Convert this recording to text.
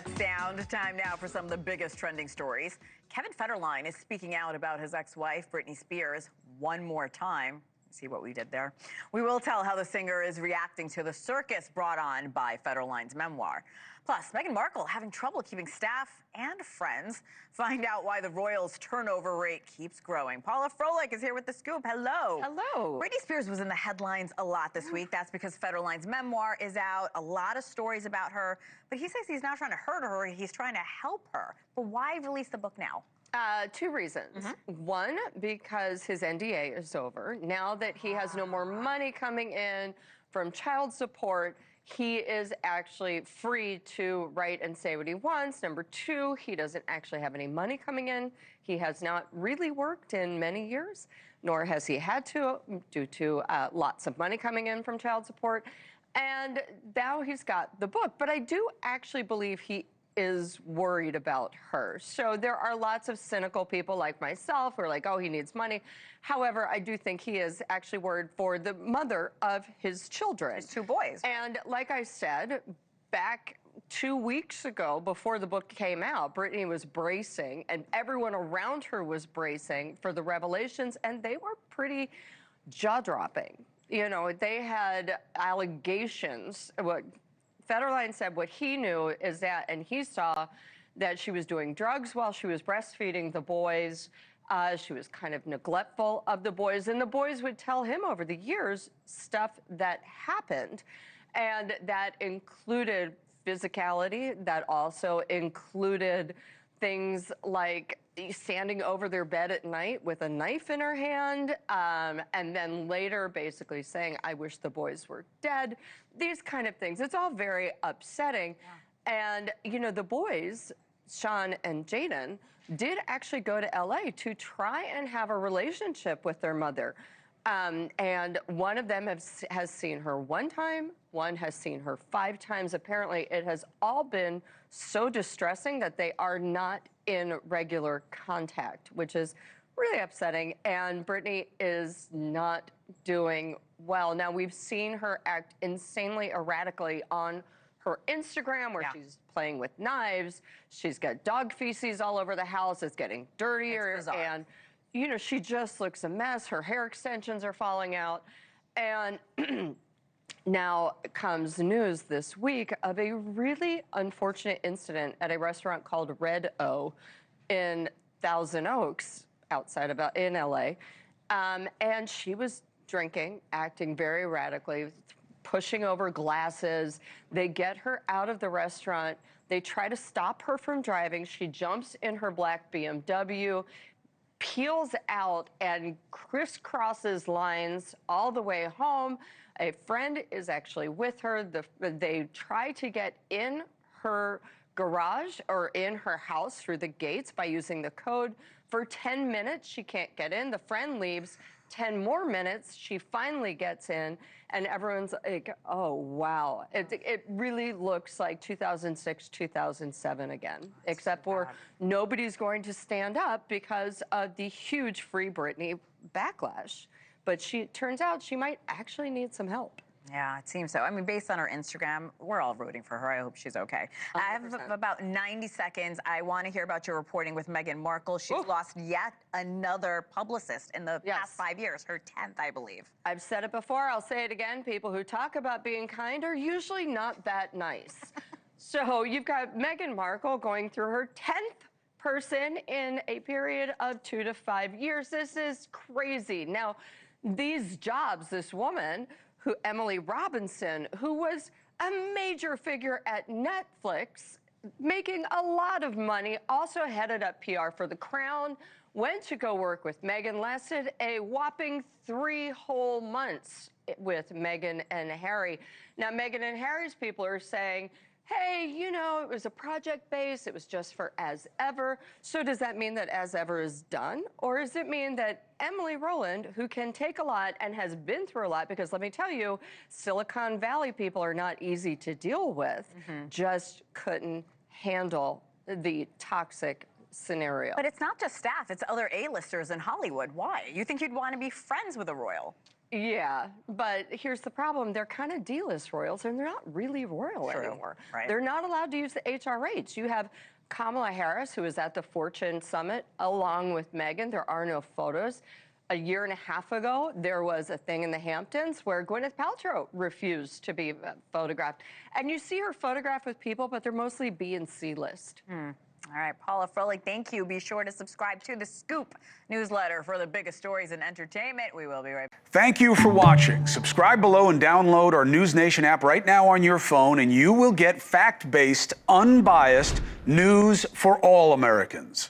that sound. Time now for some of the biggest trending stories. Kevin Federline is speaking out about his ex-wife, Britney Spears, one more time. See what we did there? We will tell how the singer is reacting to the circus brought on by Federline's memoir. Plus, Meghan Markle having trouble keeping staff and friends. Find out why the royals' turnover rate keeps growing. Paula Froelich is here with the scoop. Hello. Hello. Britney Spears was in the headlines a lot this week. That's because Federline's memoir is out. A lot of stories about her. But he says he's not trying to hurt her. He's trying to help her. But why release the book now? Two reasons. One, because his NDA is over. Now that he has no more money coming in from child support, he is actually free to write and say what he wants. Number two, he doesn't actually have any money coming in. He has not really worked in many years, nor has he had to, due to lots of money coming in from child support. And now he's got the book. But I do actually believe he is worried about her. So there are lots of cynical people like myself who are like, oh, he needs money. However, I do think he is actually worried for the mother of his children. His two boys. And like I said, back 2 weeks ago, before the book came out, Britney was bracing and everyone around her was bracing for the revelations, and they were pretty jaw-dropping. You know, they had allegations. Federline said what he knew is that, and he saw that she was doing drugs while she was breastfeeding the boys. She was kind of neglectful of the boys, and the boys would tell him over the years stuff that happened, and that included physicality, that also included things like standing over their bed at night with a knife in her hand, and then later basically saying, I wish the boys were dead, these kind of things. It's all very upsetting. Yeah. And, you know, the boys, Sean and Jaden, did actually go to LA to try and have a relationship with their mother. And one of them has seen her one time, one has seen her 5 times. Apparently, it has all been so distressing that they are not in regular contact, which is really upsetting. And Britney is not doing well. Now, we've seen her act insanely erratically on her Instagram, where she's playing with knives. She's got dog feces all over the house. It's getting dirtier. And you know, she just looks a mess. Her hair extensions are falling out. And now comes news this week of a really unfortunate incident at a restaurant called Red O in Thousand Oaks, outside of in LA. And she was drinking, acting very erratically, pushing over glasses. They get her out of the restaurant. They try to stop her from driving. She jumps in her black BMW, peels out and crisscrosses lines all the way home. A friend is actually with her. They try to get in her garage or in her house through the gates by using the code. For 10 minutes, she can't get in. The friend leaves. 10 more minutes, she finally gets in, and everyone's like, oh, wow. It really looks like 2006, 2007 again, except for nobody's going to stand up because of the huge Free Britney backlash. But turns out she might actually need some help. Yeah, it seems so. I mean, based on her Instagram, we're all rooting for her. I hope she's okay. 100%. I have about 90 seconds. I want to hear about your reporting with Meghan Markle. She's lost yet another publicist in the past 5 years, her 10th, I believe. I've said it before. I'll say it again. People who talk about being kind are usually not that nice. So you've got Meghan Markle going through her 10th person in a period of 2 to 5 years. This is crazy. Now, these jobs, this woman, Emily Robinson, who was a major figure at Netflix, making a lot of money, also headed up PR for The Crown, went to go work with Meghan, lasted a whopping 3 whole months with Meghan and Harry. Now, Meghan and Harry's people are saying, hey, you know, it was a project base, it was just for As Ever. So does that mean that As Ever is done? Or does it mean that Emily Rowland, who can take a lot and has been through a lot, because let me tell you, Silicon Valley people are not easy to deal with, just couldn't handle the toxic scenario. But it's not just staff, it's other A-listers in Hollywood. Why? You think you'd want to be friends with a royal? Yeah, but here's the problem. They're kind of D-list royals, and they're not really royal anymore. Right. They're not allowed to use the HRH. You have Kamala Harris, who is at the Fortune Summit, along with Meghan. There are no photos. A year and a half ago, there was a thing in the Hamptons where Gwyneth Paltrow refused to be photographed. And you see her photographed with people, but they're mostly B and C list. All right, Paula, Froelich, thank you. Be sure to subscribe to the Scoop newsletter for the biggest stories in entertainment. We will be right back. Thank you for watching. Subscribe below and download our NewsNation app right now on your phone, and you will get fact-based, unbiased news for all Americans.